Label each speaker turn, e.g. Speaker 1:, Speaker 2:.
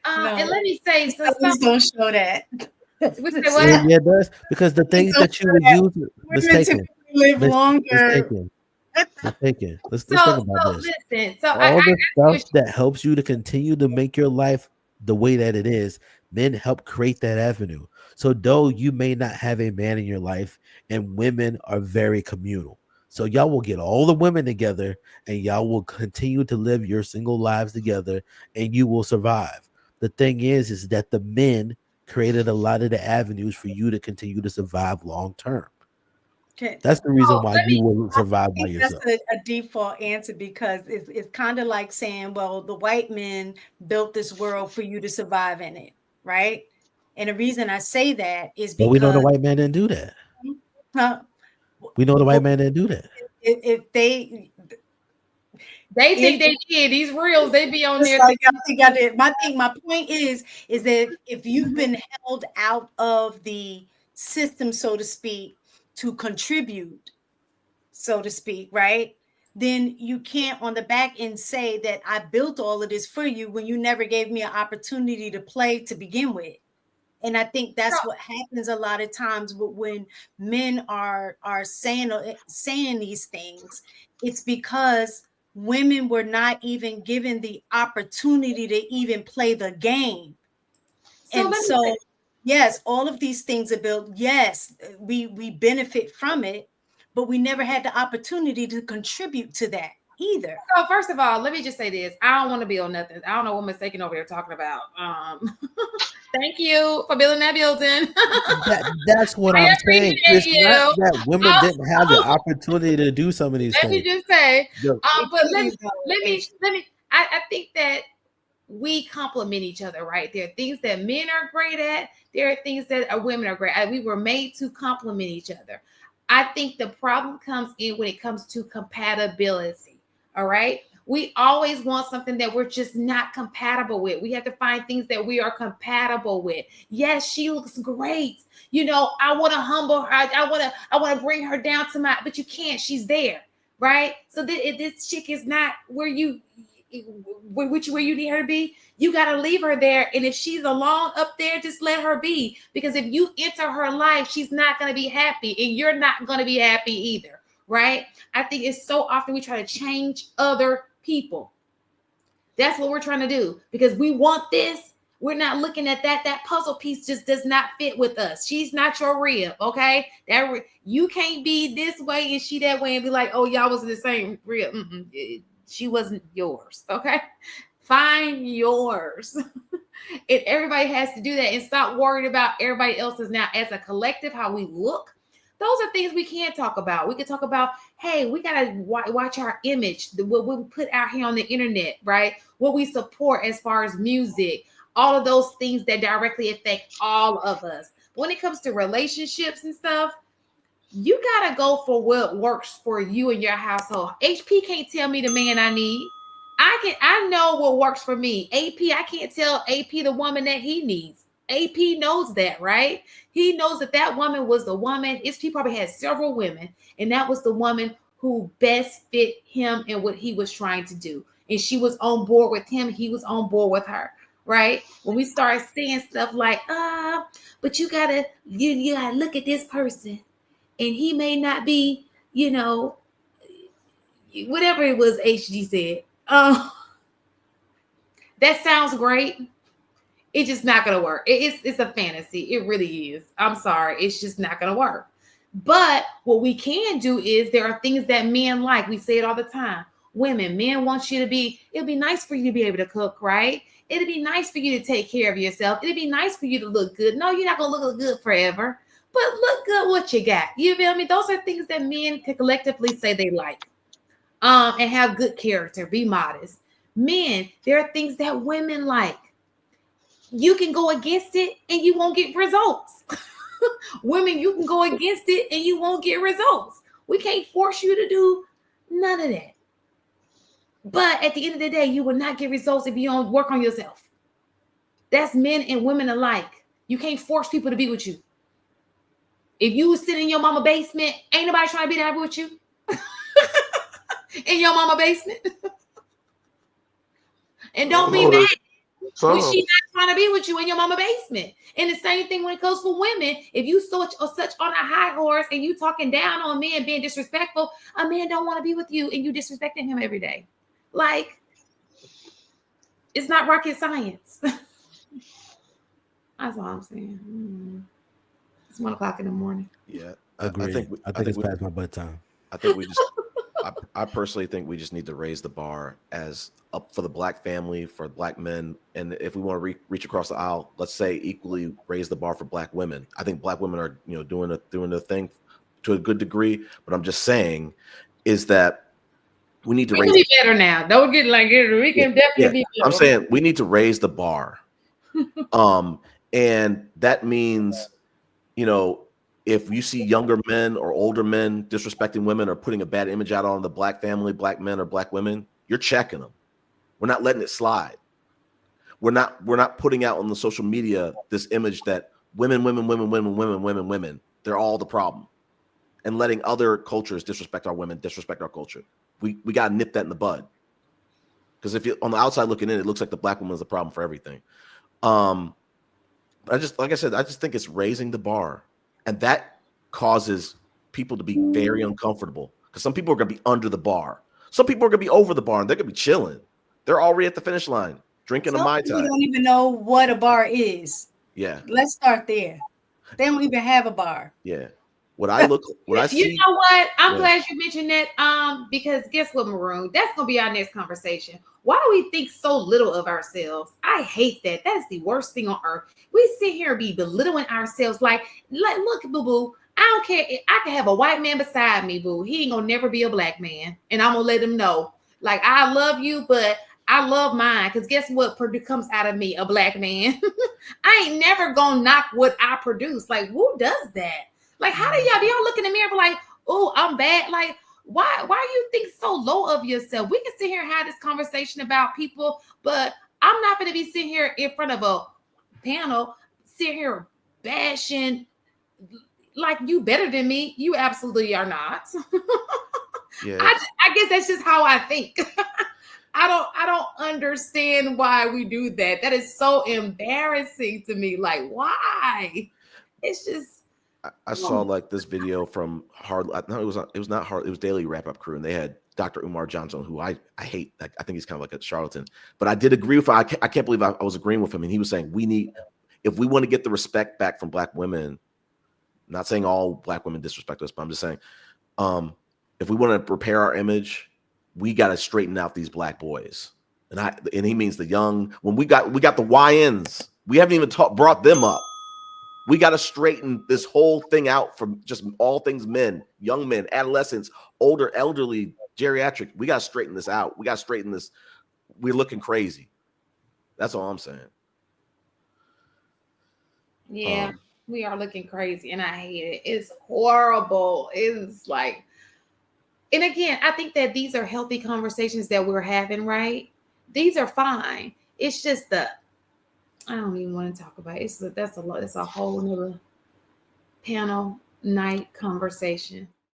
Speaker 1: And let me say, so
Speaker 2: Please don't show that.
Speaker 1: we say what?
Speaker 3: Yeah, it does because the
Speaker 2: Please
Speaker 3: things
Speaker 2: don't
Speaker 3: that you
Speaker 2: show
Speaker 3: would
Speaker 2: that.
Speaker 3: use
Speaker 2: Women
Speaker 3: mistaken,
Speaker 2: typically live longer.
Speaker 3: mistaken, mistaken. Let's think about
Speaker 1: So
Speaker 3: this.
Speaker 1: listen. So I
Speaker 3: All the
Speaker 1: see
Speaker 3: stuff
Speaker 1: what
Speaker 3: that helps you to continue to make your life the way that it is, men help create that avenue. So though you may not have a man in your life, and women are very communal. So y'all will get all the women together and y'all will continue to live your single lives together and you will survive. The thing is that the men created a lot of the avenues for you to continue to survive long term.
Speaker 2: Okay.
Speaker 3: That's the
Speaker 1: so
Speaker 3: reason why
Speaker 1: let
Speaker 3: you
Speaker 1: me
Speaker 3: will
Speaker 2: I
Speaker 3: survive by
Speaker 2: think that's
Speaker 3: yourself.
Speaker 2: a default answer because it's kind of like saying, well, the white men built this world for you to survive in it, right? And the reason I say that is
Speaker 3: But we know the
Speaker 2: because
Speaker 3: white man didn't do that.
Speaker 2: uh,
Speaker 3: We know the white
Speaker 2: well,
Speaker 3: man didn't do that.
Speaker 2: if they
Speaker 1: they
Speaker 2: if
Speaker 1: think they did these reels, they be on
Speaker 2: just
Speaker 1: there
Speaker 2: like I
Speaker 1: thinking,
Speaker 2: think I did. My point is that if you've been held out of the system, so to speak, to contribute, so to speak, right? Then you can't on the back end say that I built all of this for you when you never gave me an opportunity to play to begin with. And I think
Speaker 1: so,
Speaker 2: that's what happens a lot of times when men are saying these things. It's because women were not even given the opportunity to even play the game.
Speaker 1: so
Speaker 2: And
Speaker 1: let me say.
Speaker 2: so, yes, all of these things are built. Yes, we benefit from it, but we never had the opportunity to contribute to that either.
Speaker 1: So first of all, let me just say this. I don't want to build nothing. I don't know what mistaken over here talking about. Thank you for building that building.
Speaker 3: That's what
Speaker 1: I
Speaker 3: I'm saying.
Speaker 1: appreciate
Speaker 3: It's not
Speaker 1: you.
Speaker 3: that women didn't have the opportunity to do some of these
Speaker 1: Let me
Speaker 3: things.
Speaker 1: just say,
Speaker 3: The-
Speaker 2: They
Speaker 1: but
Speaker 2: couldn't though.
Speaker 1: let me. I think that we complement each other, right? There are things that men are great at. There are things that women are great at. We were made to complement each other. I think the problem comes in when it comes to compatibility. All right. We always want something that we're just not compatible with. We have to find things that we are compatible with. Yes, she looks great. You know, I want to humble her. I want to bring her down to my, but you can't. She's there, right? So this chick is not where you where you need her to be. You got to leave her there, and if she's alone up there, just let her be, because if you enter her life, she's not going to be happy, and you're not going to be happy either, right? I think it's so often we try to change other people. That's what we're trying to do because we want this. We're not looking at that puzzle piece just does not fit with us. She's not your rib, okay? You can't be this way and she that way and be like, oh, y'all was in the same rib. She wasn't yours, okay? Find yours. And everybody has to do that and stop worried about everybody else's. Now, as a collective, how we look, those are things we can talk about. We can talk about, hey, we got to watch our image, what we put out here on the internet, right? What we support as far as music, all of those things that directly affect all of us. When it comes to relationships and stuff, you got to go for what works for you and your household. HP can't tell me the man I need. I know what works for me. AP, I can't tell AP the woman that he needs. AP knows that, right? He knows that woman was the woman. He probably had several women, and that was the woman who best fit him and what he was trying to do. And she was on board with him. He was on board with her, right? When we start saying stuff like, but you gotta look at this person, and he may not be, whatever it was HG said. That sounds great. It's just not gonna work. It's a fantasy. It really is. I'm sorry. It's just not gonna work. But what we can do is there are things that men like. We say it all the time. Men want you to be, it'd be nice for you to be able to cook, right? It'd be nice for you to take care of yourself. It'd be nice for you to look good. No, you're not gonna look good forever, but look good what you got. You feel me? Those are things that men can collectively say they like. And have good character, be modest. Men, there are things that women like. You can go against it and you won't get results. Women, you can go against it and you won't get results. We can't force you to do none of that. But at the end of the day, you will not get results if you don't work on yourself. That's men and women alike. You can't force people to be with you. If you sit in your mama basement, ain't nobody trying to be there with you. In your mama basement. And don't be mad when she trying to be with you in your mama basement. And the same thing when it goes for women. If you such on a high horse and you talking down on men, being disrespectful, a man don't want to be with you and you disrespecting him every day. Like, it's not rocket science. That's all I'm saying. It's 1:00 in the morning.
Speaker 4: Yeah,
Speaker 3: Agreed. I think it's past my bedtime.
Speaker 4: I think we just. I personally think we just need to raise the bar as up for the black family, for black men, and if we want to reach across the aisle, let's say equally raise the bar for black women. I think black women are doing the thing to a good degree, but I'm just saying is that we need to raise.
Speaker 1: Be better now. Don't get like it. We can definitely be better.
Speaker 4: I'm saying we need to raise the bar, and that means if you see younger men or older men disrespecting women or putting a bad image out on the black family, black men or black women, you're checking them. We're not letting it slide. We're not putting out on the social media this image that women, they're all the problem, and letting other cultures disrespect our women, disrespect our culture. We got to nip that in the bud. Because if you're on the outside looking in, it looks like the black woman is the problem for everything. Like I said, I just think it's raising the bar. And that causes people to be very uncomfortable because some people are going to be under the bar. Some people are going to be over the bar and they're going to be chilling. They're already at the finish line drinking a Mai Tai.
Speaker 2: They don't even know what a bar is.
Speaker 4: Yeah.
Speaker 2: Let's start there. They don't even have a bar.
Speaker 4: Yeah. What I see.
Speaker 1: You know what? I'm glad you mentioned that. Because guess what, Maroon? That's going to be our next conversation. Why do we think so little of ourselves? I hate that. That's the worst thing on earth. We sit here and be belittling ourselves. Like look, boo-boo, I don't care. I can have a white man beside me, boo. He ain't gonna never be a black man. And I'm gonna let him know. Like, I love you, but I love mine. Because guess what comes out of me? A black man. I ain't never gonna knock what I produce. Like, who does that? Like, how do y'all look in the mirror like, oh, I'm bad? Like, why you think so low of yourself? We can sit here and have this conversation about people, but I'm not going to be sitting here in front of a panel, sit here bashing like you better than me. You absolutely are not.
Speaker 4: Yeah.
Speaker 1: I guess that's just how I think. I don't understand why we do that. That is so embarrassing to me. Like, why? It's just.
Speaker 4: I saw like this video from it was not Hard. It was Daily Wrap Up Crew, and they had Dr. Umar Johnson, who I hate. Like, I think he's kind of like a charlatan. But I did agree with him. I can't believe I was agreeing with him, and he was saying if we want to get the respect back from black women. I'm not saying all black women disrespect us, but I'm just saying, if we want to repair our image, we got to straighten out these black boys. And he means the young. When we got the YNs, we haven't even brought them up. We got to straighten this whole thing out from just all things men, young men, adolescents, older, elderly, geriatric. We got to straighten this out. We got to straighten this. We're looking crazy. That's all I'm saying.
Speaker 1: Yeah, we are looking crazy, and I hate it. It's horrible. It's like, and again, I think that these are healthy conversations that we're having, right? These are fine. It's just I don't even want to talk about it. That's a whole nother panel night conversation.